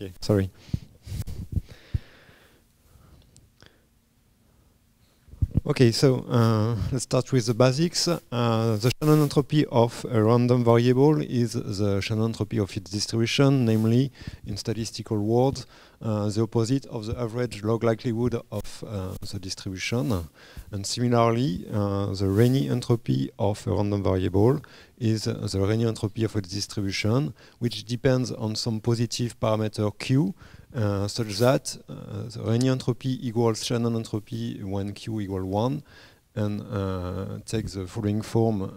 Okay, sorry. Okay, so let's start with the basics. The Shannon entropy of a random variable is the Shannon entropy of its distribution, namely, in statistical words, the opposite of the average log likelihood of the distribution. And similarly, the Rényi entropy of a random variable is the Rényi entropy of its distribution, which depends on some positive parameter Q, such that the Rényi entropy equals Shannon entropy when Q equals 1, and takes the following form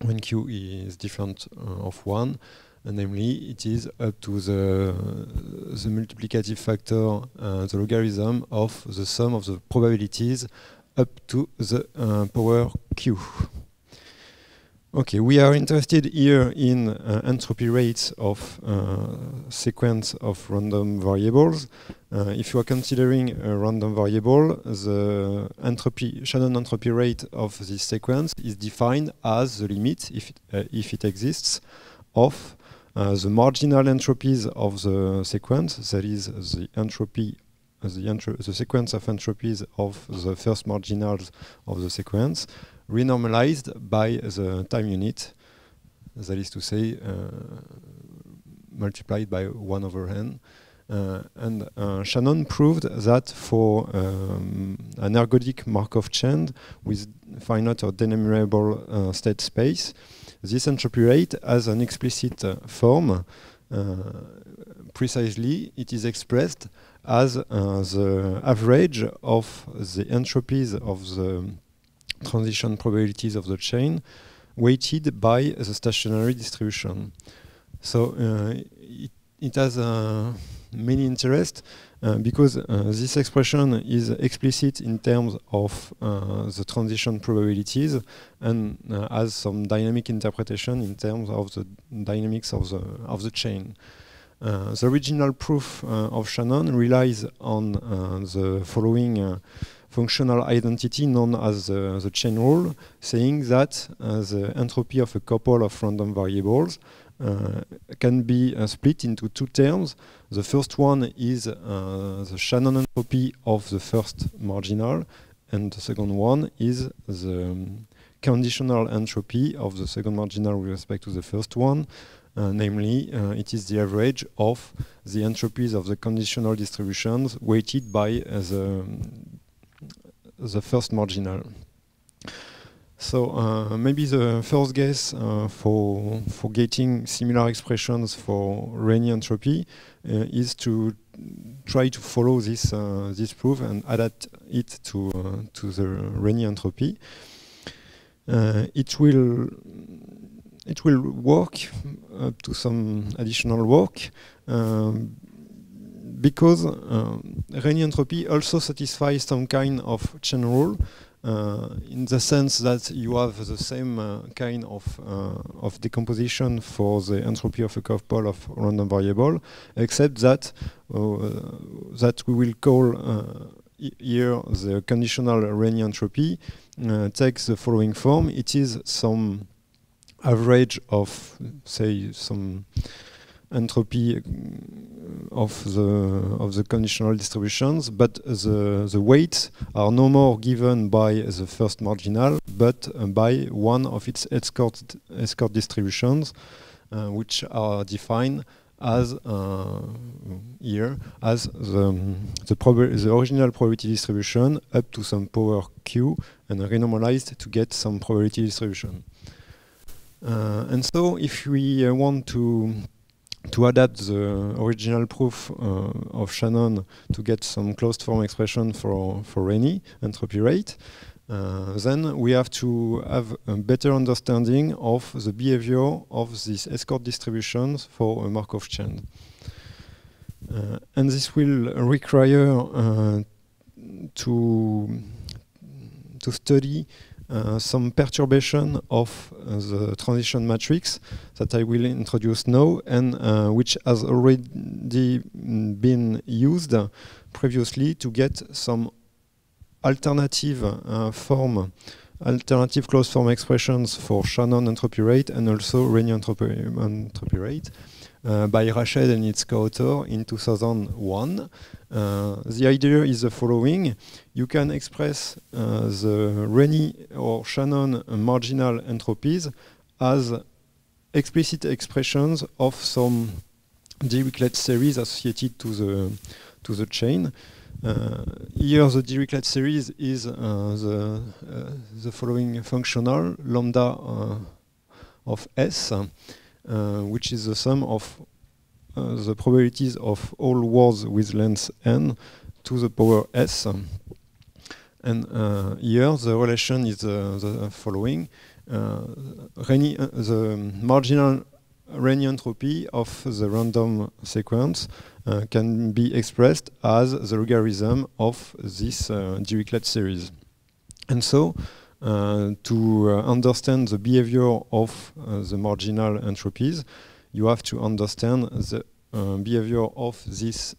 when Q is different of 1, and namely it is up to the multiplicative factor, the logarithm of the sum of the probabilities up to the power Q. Okay, we are interested here in entropy rates of sequence of random variables. If you are considering a random variable, the Shannon entropy rate of this sequence is defined as the limit, if it exists, of the marginal entropies of the sequence, that is the entropy, the sequence of entropies of the first marginals of the sequence, renormalized by the time unit, that is to say, multiplied by 1/n. And Shannon proved that for an ergodic Markov chain with finite or denumerable state space, this entropy rate has an explicit form. Precisely, it is expressed as the average of the entropies of the transition probabilities of the chain weighted by the stationary distribution. So it has many interest because this expression is explicit in terms of the transition probabilities and has some dynamic interpretation in terms of the dynamics of the chain. The original proof of Shannon relies on the following functional identity known as the chain rule, saying that the entropy of a couple of random variables can be split into two terms. The first one is the Shannon entropy of the first marginal, and the second one is the conditional entropy of the second marginal with respect to the first one. Namely, it is the average of the entropies of the conditional distributions weighted by the first marginal. So maybe the first guess for getting similar expressions for Rényi entropy is to try to follow this proof and adapt it to the Rényi entropy. It will work up to some additional work because Rényi entropy also satisfies some kind of chain rule in the sense that you have the same kind of decomposition for the entropy of a couple of random variable, except that we will call here the conditional Rényi entropy takes the following form. It is some average of, say, some entropy of the conditional distributions, but the weights are no more given by the first marginal, but by one of its escort distributions, which are defined as here as the original probability distribution up to some power Q and renormalized to get some probability distribution. And so if we want to adapt the original proof of Shannon to get some closed form expression for Rényi entropy rate, then we have to have a better understanding of the behavior of these escort distributions for a Markov chain. And this will require to study some perturbation of the transition matrix that I will introduce now, and which has already been used previously to get some alternative closed form expressions for Shannon entropy rate and also Rényi entropy rate, by Rached and its co-author in 2001. The idea is the following. You can express the Renyi or Shannon marginal entropies as explicit expressions of some Dirichlet series associated to the chain. Here the Dirichlet series is the following functional lambda of S, which is the sum of the probabilities of all words with length n to the power S. And here the relation is the following. The marginal Renyi entropy of the random sequence can be expressed as the logarithm of this Dirichlet series. And so, to understand the behavior of the marginal entropies, you have to understand the behavior of this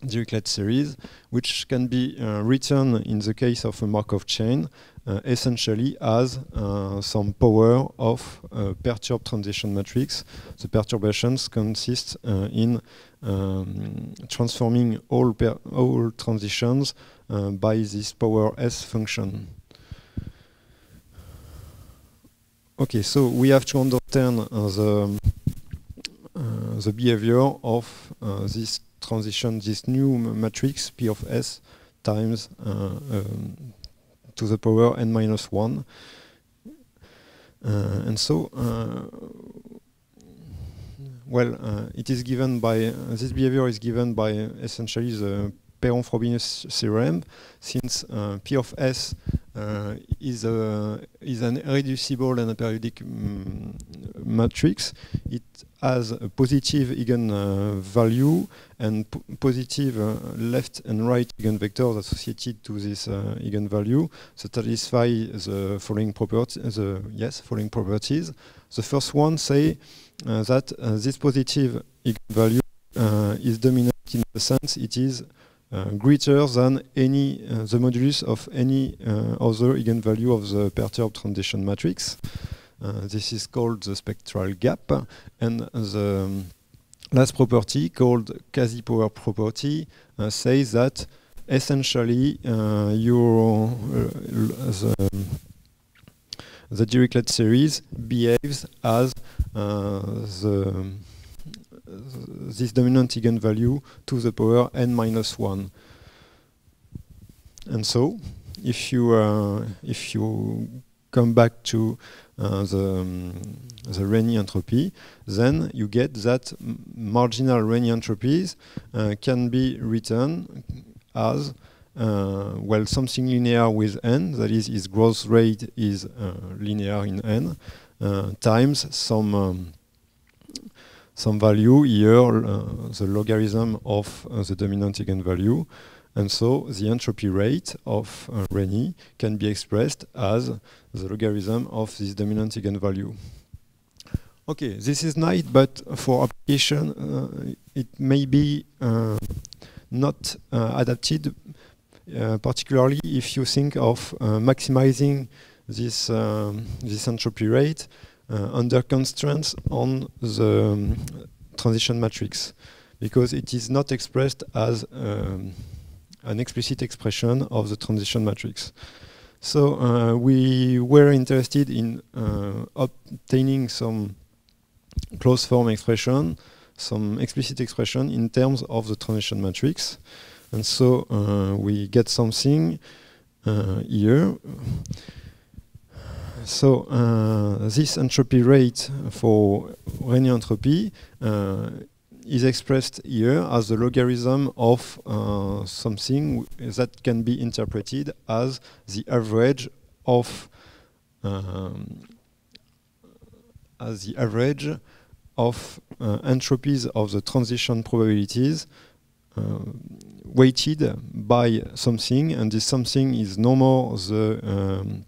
Dirichlet series, which can be written in the case of a Markov chain essentially as some power of a perturbed transition matrix. The perturbations consist in transforming all transitions by this power S function. Okay, so we have to understand the behavior of this transition, this new matrix P of S times to the power n minus 1. And so, it is given by, this behavior is given by essentially the Perron-Frobenius theorem, since P of S is an irreducible and aperiodic matrix. It has a positive eigenvalue and positive left and right eigenvectors associated to this eigenvalue that satisfy the following properties. The first one say that this positive eigenvalue is dominant in the sense it is greater than any the modulus of any other eigenvalue of the perturbed transition matrix. This is called the spectral gap, and the last property, called quasi-power property, says that essentially the Dirichlet series behaves as this dominant eigenvalue to the power n minus 1. And so, if you come back to the Renyi entropy, then you get that marginal Renyi entropies can be written as something linear with n, that is, its growth rate is linear in n, times some value here, the logarithm of the dominant eigenvalue. And so the entropy rate of Renyi can be expressed as the logarithm of this dominant eigenvalue. Okay, this is nice, but for application it may be not adapted, particularly if you think of maximizing this entropy rate under constraints on the transition matrix, because it is not expressed as an explicit expression of the transition matrix. So we were interested in obtaining some closed form expression, some explicit expression in terms of the transition matrix. And so we get something here. So this entropy rate for Renyi entropy is expressed here as the logarithm of something that can be interpreted as the average of entropies of the transition probabilities weighted by something, and this something is no more the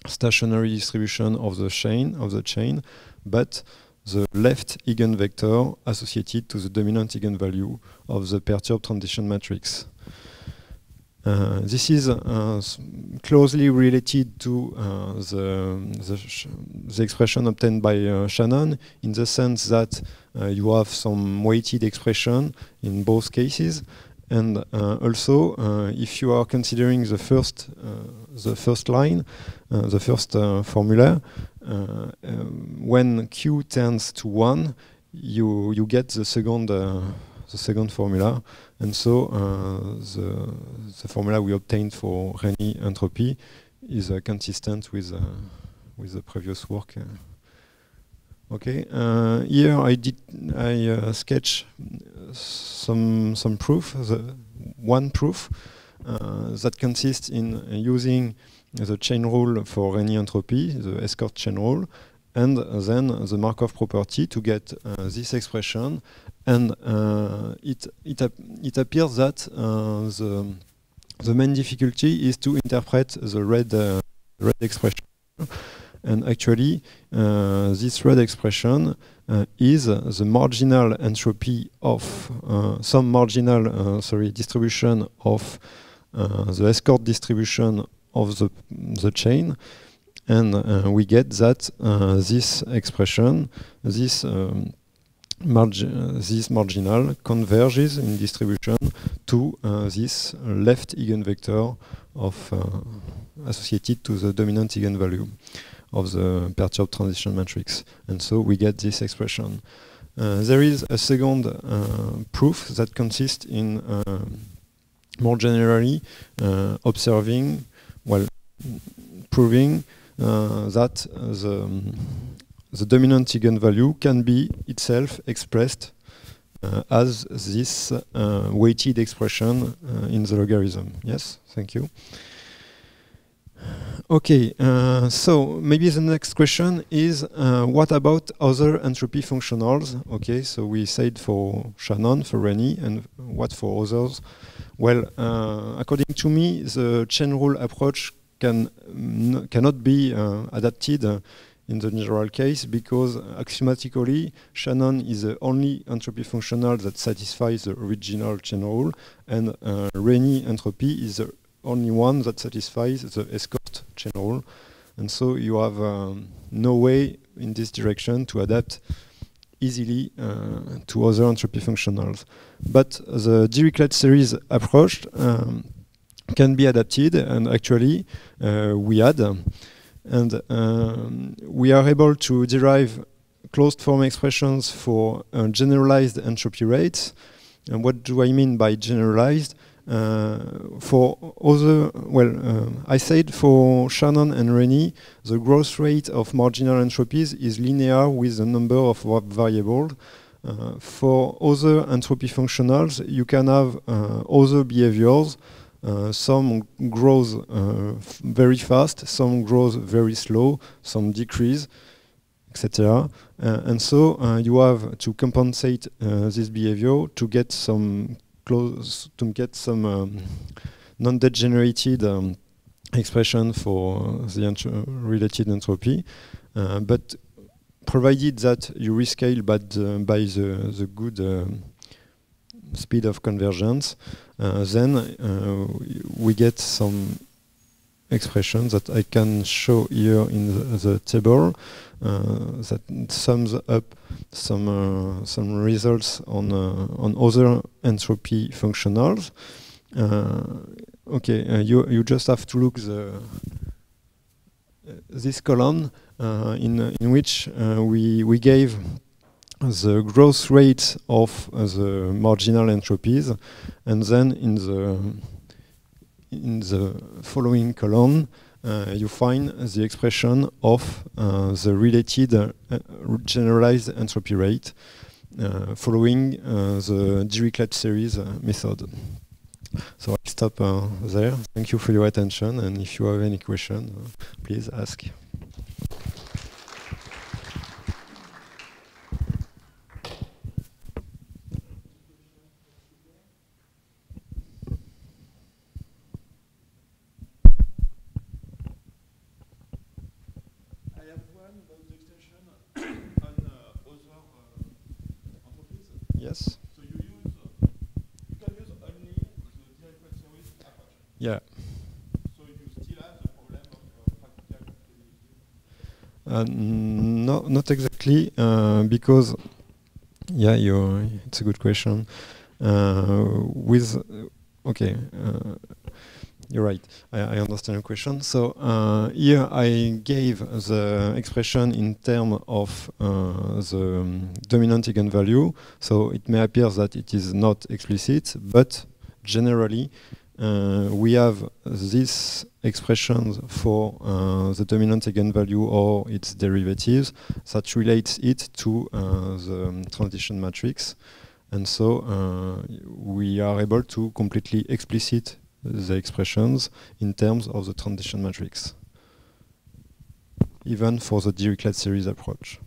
stationary distribution of the chain, but the left eigenvector associated to the dominant eigenvalue of the perturbed transition matrix. This is closely related to the expression obtained by Shannon, in the sense that you have some weighted expression in both cases, and also if you are considering the first line, the first formula, when Q tends to 1, you get the second formula, and so the formula we obtained for Rényi entropy is consistent with the previous work. Okay, here I sketch some proof, one proof that consists in using the chain rule for Rényi entropy, the escort chain rule, and then the Markov property to get this expression. And it appears that the main difficulty is to interpret the red expression. And actually, this red expression is the marginal entropy of some marginal distribution of the escort distribution of the chain. And we get that this expression, this marginal converges in distribution to this left eigenvector of associated to the dominant eigenvalue of the perturbed transition matrix. And so we get this expression. There is a second proof that consists in more generally proving that the dominant eigenvalue can be itself expressed as this weighted expression in the logarithm. Yes, thank you. Okay, so maybe the next question is what about other entropy functionals? Okay, so we said for Shannon, for Rényi, and what for others? Well, according to me, the chain rule approach cannot be adapted in the general case, because axiomatically Shannon is the only entropy functional that satisfies the original chain rule, and Rényi entropy is the only one that satisfies the escort chain rule. And so you have no way in this direction to adapt easily to other entropy functionals. But the Dirichlet series approach can be adapted, and actually we had. And we are able to derive closed form expressions for generalized entropy rates. And what do I mean by generalized? For other, I said for Shannon and Rényi, the growth rate of marginal entropies is linear with the number of variables. For other entropy functionals, you can have other behaviors. Some grows very fast, some grows very slow, some decrease, etc. And so you have to compensate this behavior to get some non-degenerated expression for the related entropy. But provided that you rescale by the good speed of convergence, then we get some expressions that I can show here in the table that sums up some results on other entropy functionals. Okay, you just have to look this column in which we gave the growth rate of the marginal entropies, and then in the following column you find the expression of the related generalized entropy rate following the Dirichlet series method. So I'll stop there. Thank you for your attention, and if you have any question, please ask. Yes. So you can use only the Dirichlet series approach. Yeah. So you still have the problem of practical No, not exactly, because yeah, it's a good question. With okay, you're right. I understand your question. So here I gave the expression in terms of the dominant eigenvalue. So it may appear that it is not explicit, but generally we have these expressions for the dominant eigenvalue or its derivatives that relates it to the transition matrix. And so we are able to completely explicit the expressions in terms of the transition matrix, even for the Dirichlet series approach.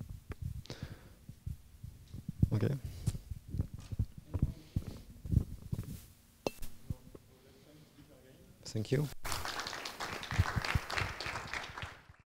Okay. Thank you.